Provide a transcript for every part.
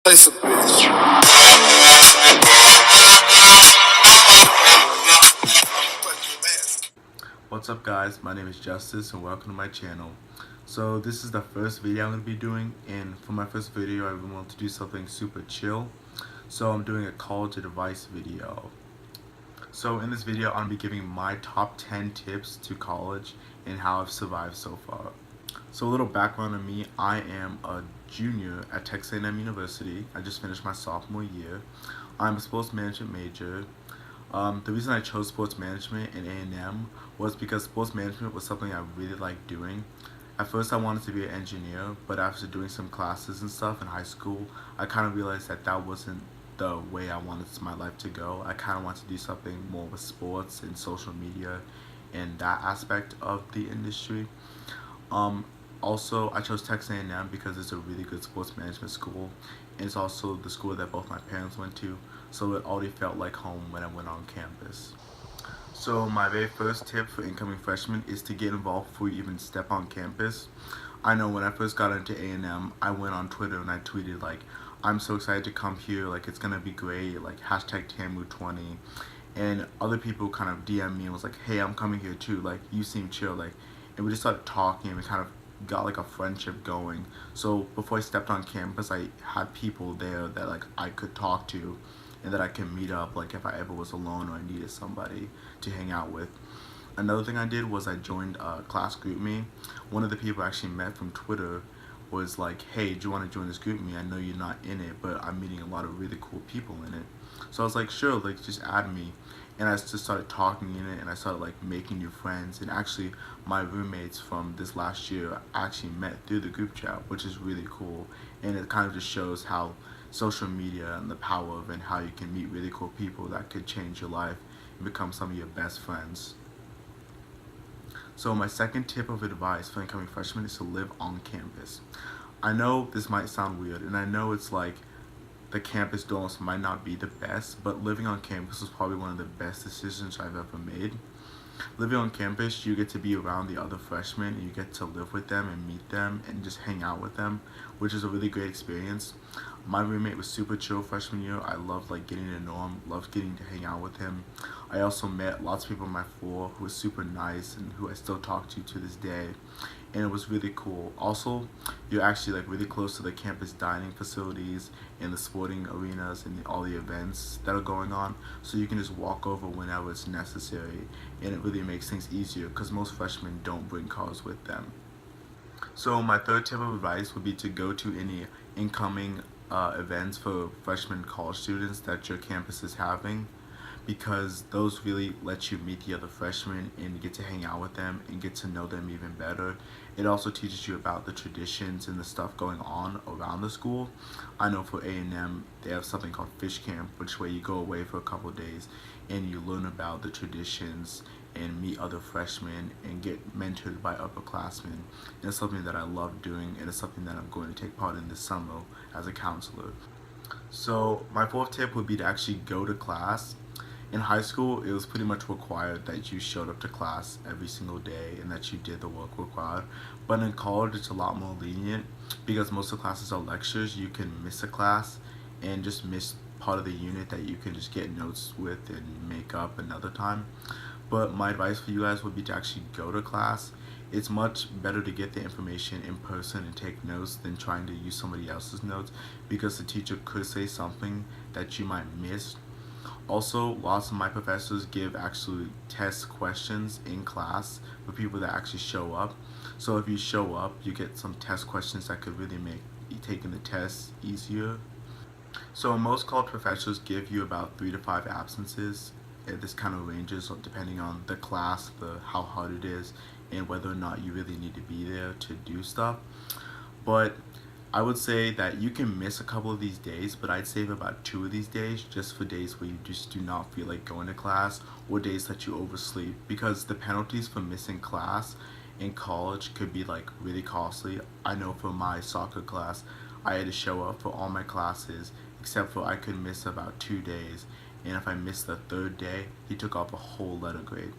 Place a bitch. What's up guys, my name is Justice and welcome to my channel. So this is the first video I'm going to be doing, and for my first video I really want to do something super chill. So I'm doing a college advice video. So in this video I'm going to be giving my top 10 tips to college and how I've survived so far. So a little background on me: I am a junior at Texas A&M University. I just finished my sophomore year. I'm a sports management major. The reason I chose sports management in A&M was because sports management was something I really liked doing. At first I wanted to be an engineer, but after doing some classes and stuff in high school, I kind of realized that that wasn't the way I wanted my life to go. I kind of wanted to do something more with sports and social media and that aspect of the industry. Also, I chose Texas A&M because it's a really good sports management school, and it's also the school that both my parents went to, so it already felt like home when I went on campus. So my very first tip for incoming freshmen is to get involved before you even step on campus. I know when I first got into A&M, I went on Twitter and I tweeted like, "I'm so excited to come here, like it's gonna be great, like hashtag TAMU20. And other people kind of DM me and was like, "Hey, I'm coming here too, like you seem chill," like, and we just started talking and we kind of got like a friendship going. So before I stepped on campus, I had people there that like I could talk to and that I can meet up like if I ever was alone or I needed somebody to hang out with. Another thing I did was I joined a class group me. One of the people I actually met from Twitter was like, "Hey, do you want to join this group me? I know you're not in it, but I'm meeting a lot of really cool people in it." So I was like, "Sure, like just add me." And I just started talking in it and I started like making new friends, and actually my roommates from this last year I actually met through the group chat, which is really cool. And it kind of just shows how social media and the power of, and how you can meet really cool people that could change your life and become some of your best friends. So my second tip of advice for incoming freshmen is to live on campus. I know this might sound weird, and I know it's like the campus dorms might not be the best, but living on campus was probably one of the best decisions I've ever made. Living on campus, you get to be around the other freshmen and you get to live with them and meet them and just hang out with them, which is a really great experience. My roommate was super chill freshman year. I loved like getting to know him, loved getting to hang out with him. I also met lots of people on my floor who were super nice and who I still talk to this day, and it was really cool. Also, you're actually like really close to the campus dining facilities and the sporting arenas and all the events that are going on, so you can just walk over whenever it's necessary, and it really makes things easier because most freshmen don't bring cars with them. So my third tip of advice would be to go to any incoming events for freshman college students that your campus is having, because those really let you meet the other freshmen and get to hang out with them and get to know them even better. It also teaches you about the traditions and the stuff going on around the school. I know for A&M they have something called Fish Camp, which where you go away for a couple of days and you learn about the traditions and meet other freshmen and get mentored by upperclassmen. And it's something that I love doing, and it's something that I'm going to take part in this summer as a counselor. So my fourth tip would be to actually go to class. In high school, it was pretty much required that you showed up to class every single day and that you did the work required. But in college, it's a lot more lenient because most of the classes are lectures. You can miss a class and just miss part of the unit that you can just get notes with and make up another time. But my advice for you guys would be to actually go to class. It's much better to get the information in person and take notes than trying to use somebody else's notes, because the teacher could say something that you might miss. Also, lots of my professors give actually test questions in class for people that actually show up. So if you show up, you get some test questions that could really make taking the test easier. So most college professors give you about 3 to 5 absences. This kind of ranges depending on the class, how hard it is, and whether or not you really need to be there to do stuff. But I would say that you can miss a couple of these days, but I'd save about 2 of these days just for days where you just do not feel like going to class, or days that you oversleep, because the penalties for missing class in college could be like really costly. I know for my soccer class, I had to show up for all my classes except for I could miss about 2 days, and if I missed the third day, he took off a whole letter grade.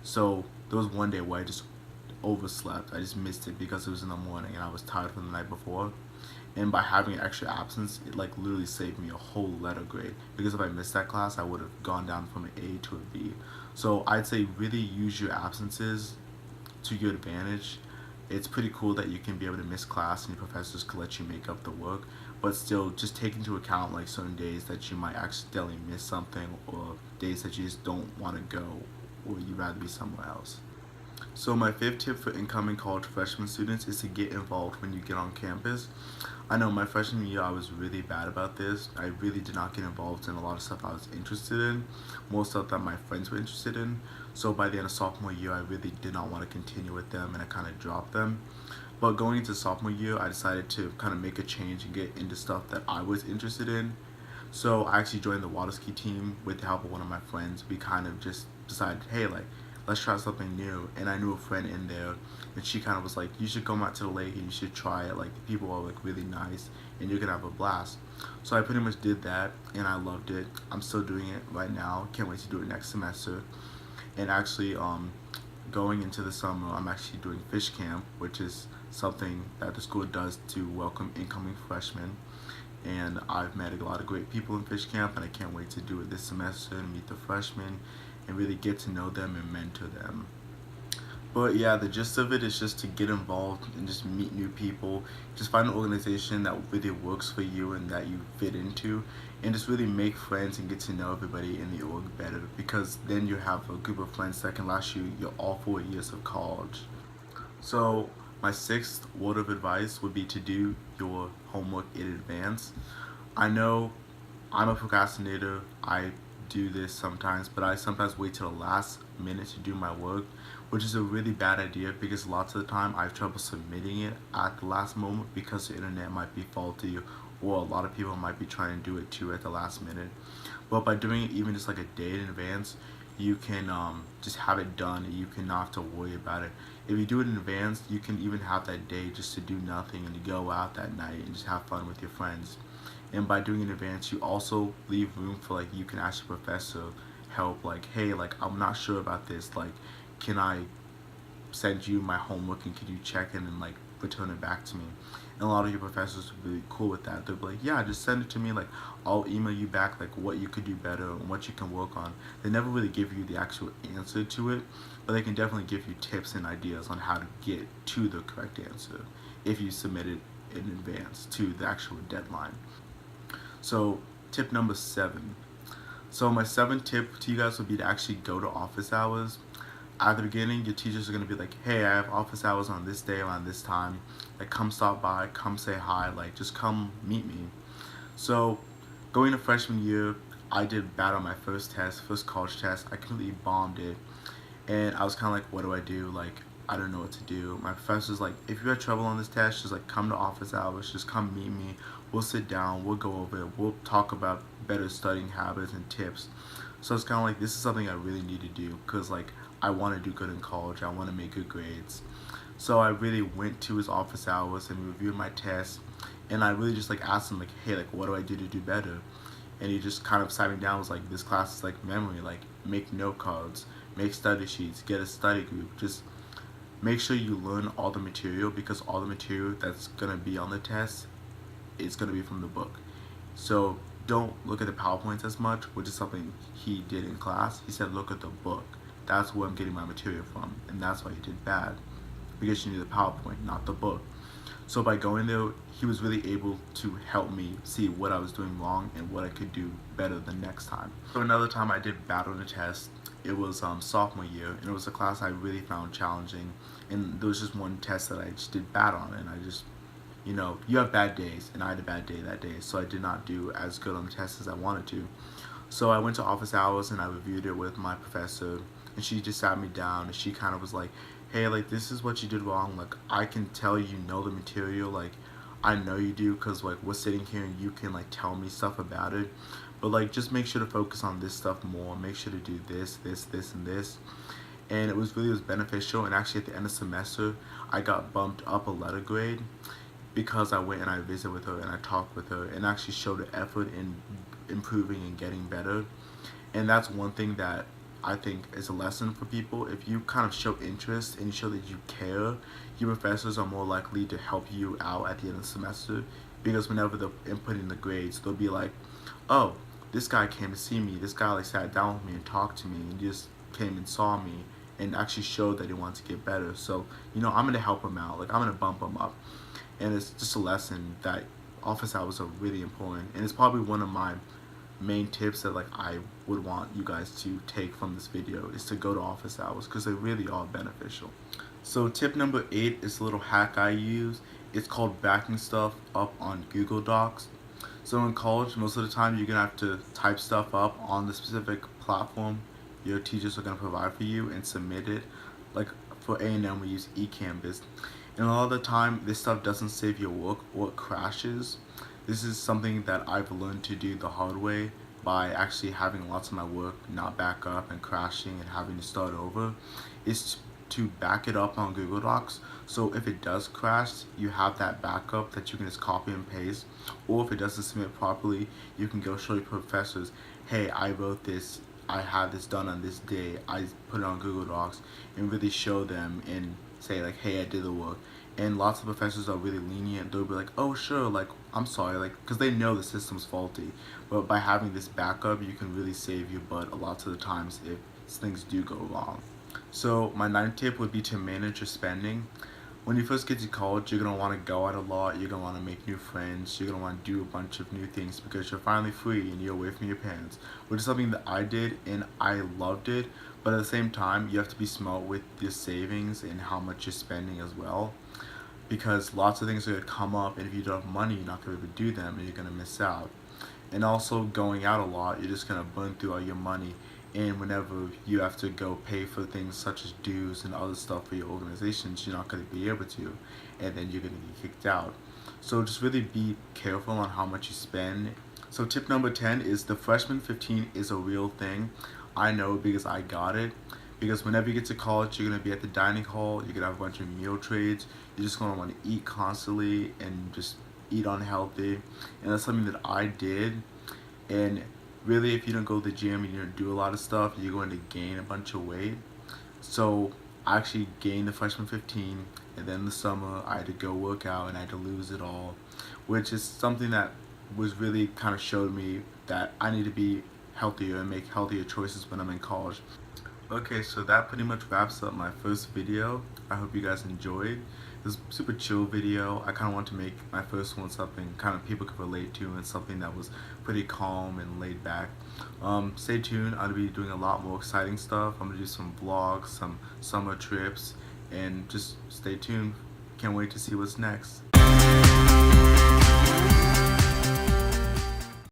So there was one day where I just overslept. I just missed it because it was in the morning and I was tired from the night before. And by having an extra absence, it like literally saved me a whole letter grade, because if I missed that class I would have gone down from an A to a B. So I'd say really use your absences to your advantage. It's pretty cool that you can be able to miss class and your professors can let you make up the work, but still just take into account like certain days that you might accidentally miss something, or days that you just don't want to go, or you'd rather be somewhere else. So my fifth tip for incoming college freshman students is to get involved when you get on campus. I know my freshman year I was really bad about this. I really did not get involved in a lot of stuff I was interested in, most stuff that my friends were interested in. So by the end of sophomore year I really did not want to continue with them and I kind of dropped them. But going into sophomore year I decided to kind of make a change and get into stuff that I was interested in. So I actually joined the water ski team with the help of one of my friends. We kind of just decided, hey, like, let's try something new. And I knew a friend in there, and she kind of was like, you should come out to the lake and you should try it. Like, the people are like really nice, and you're gonna have a blast. So I pretty much did that, and I loved it. I'm still doing it right now. Can't wait to do it next semester. And actually, going into the summer, I'm actually doing fish camp, which is something that the school does to welcome incoming freshmen. And I've met a lot of great people in fish camp, and I can't wait to do it this semester and meet the freshmen and really get to know them and mentor them. But yeah, the gist of it is just to get involved and just meet new people. Just find an organization that really works for you and that you fit into, and just really make friends and get to know everybody in the org better, because then you have a group of friends that can last you your all 4 years of college. So my sixth word of advice would be to do your homework in advance. I know I'm a procrastinator. I do this sometimes, but I sometimes wait till the last minute to do my work, which is a really bad idea, because lots of the time I have trouble submitting it at the last moment because the internet might be faulty, or a lot of people might be trying to do it too at the last minute. But by doing it even just like a day in advance, you can just have it done, and you can not have to worry about it. If you do it in advance, you can even have that day just to do nothing and to go out that night and just have fun with your friends. And by doing it in advance, you also leave room for like you can ask your professor help, like, hey, like, I'm not sure about this, like, can I send you my homework and can you check it and like return it back to me? And a lot of your professors would be really cool with that. They'll be like, yeah, just send it to me, like, I'll email you back like what you could do better and what you can work on. They never really give you the actual answer to it, but they can definitely give you tips and ideas on how to get to the correct answer if you submit it in advance to the actual deadline. So tip number 7. So my 7th tip to you guys would be to actually go to office hours. At the beginning, your teachers are going to be like, hey, I have office hours on this day around this time. Like, come stop by, come say hi, like, just come meet me. So going to freshman year, I did bad on my first college test. I completely bombed it. And I was kind of like, what do I do? Like, I don't know what to do. My professor's like, if you have trouble on this test, just like come to office hours, just come meet me. We'll sit down, we'll go over it, we'll talk about better studying habits and tips. So it's kind of like, this is something I really need to do, because like I want to do good in college, I want to make good grades. So I really went to his office hours and reviewed my tests, and I really just like asked him like, hey, like, what do I do to do better? And he just kind of sat me down, was like, this class is like memory, like make note cards, make study sheets, get a study group, just make sure you learn all the material, because all the material that's gonna be on the test is gonna be from the book. So don't look at the PowerPoints as much, which is something he did in class. He said, look at the book. That's where I'm getting my material from, and that's why he did bad, because you need the PowerPoint, not the book. So by going there, he was really able to help me see what I was doing wrong and what I could do better the next time. So another time I did bad on a test, it was sophomore year, and it was a class I really found challenging, and there was just one test that I just did bad on, and I just, you have bad days, and I had a bad day that day, so I did not do as good on the test as I wanted to. So I went to office hours and I reviewed it with my professor, and she just sat me down and she kind of was like, hey, like, this is what you did wrong. Like, I can tell you know the material, like, I know you do, because like we're sitting here and you can like tell me stuff about it, but like just make sure to focus on this stuff more, make sure to do this, and this. And it was beneficial, and actually at the end of semester I got bumped up a letter grade, because I went and I visited with her and I talked with her and actually showed an effort in improving and getting better. And that's one thing that I think is a lesson for people. If you kind of show interest and you show that you care, your professors are more likely to help you out at the end of the semester because whenever they're inputting the grades, they'll be like, oh, this guy came to see me, this guy like sat down with me and talked to me and just came and saw me and actually showed that he wants to get better. So, I'm gonna help him out, like I'm gonna bump him up. And it's just a lesson that office hours are really important, and it's probably one of my main tips that like I would want you guys to take from this video is to go to office hours, because they really are beneficial. So tip number 8 is a little hack I use. It's called backing stuff up on Google Docs. So in college, most of the time you're gonna have to type stuff up on the specific platform your teachers are gonna provide for you and submit it. Like for A&M, we use eCanvas, and a lot of the time this stuff doesn't save your work or it crashes. This is something that I've learned to do the hard way by actually having lots of my work not back up and crashing and having to start over, is to back it up on Google Docs. So if it does crash, you have that backup that you can just copy and paste. Or if it doesn't submit properly, you can go show your professors, hey, I wrote this, I had this done on this day, I put it on Google Docs, and really show them and say like, hey, I did the work. And lots of professors are really lenient. They'll be like, oh sure, like I'm sorry, like, because they know the system's faulty. But by having this backup, you can really save your butt a lot of the times if things do go wrong. So my 9th tip would be to manage your spending. When you first get to college, you're gonna want to go out a lot, you're gonna want to make new friends, you're gonna want to do a bunch of new things because you're finally free and you're away from your parents, which is something that I did and I loved it. But at the same time, you have to be smart with your savings and how much you're spending as well, because lots of things are gonna come up, and if you don't have money, you're not gonna be able to do them and you're gonna miss out. And also going out a lot, you're just gonna burn through all your money, and whenever you have to go pay for things such as dues and other stuff for your organizations, you're not going to be able to, and then you're going to get kicked out. So just really be careful on how much you spend. So tip number 10 is the freshman 15 is a real thing. I know because I got it. Because whenever you get to college, you're going to be at the dining hall, you're going to have a bunch of meal trades, you're just going to want to eat constantly and just eat unhealthy. And that's something that I did. And really, if you don't go to the gym and you don't do a lot of stuff, you're going to gain a bunch of weight. So I actually gained the freshman 15, and then in the summer I had to go work out and I had to lose it all, which is something that was really kind of showed me that I need to be healthier and make healthier choices when I'm in college. Okay, so that pretty much wraps up my first video. I hope you guys enjoyed. This super chill video. I kind of want to make my first one something kind of people could relate to and something that was pretty calm and laid back. Stay tuned. I'll be doing a lot more exciting stuff. I'm gonna do some vlogs, some summer trips, and just stay tuned. Can't wait to see what's next.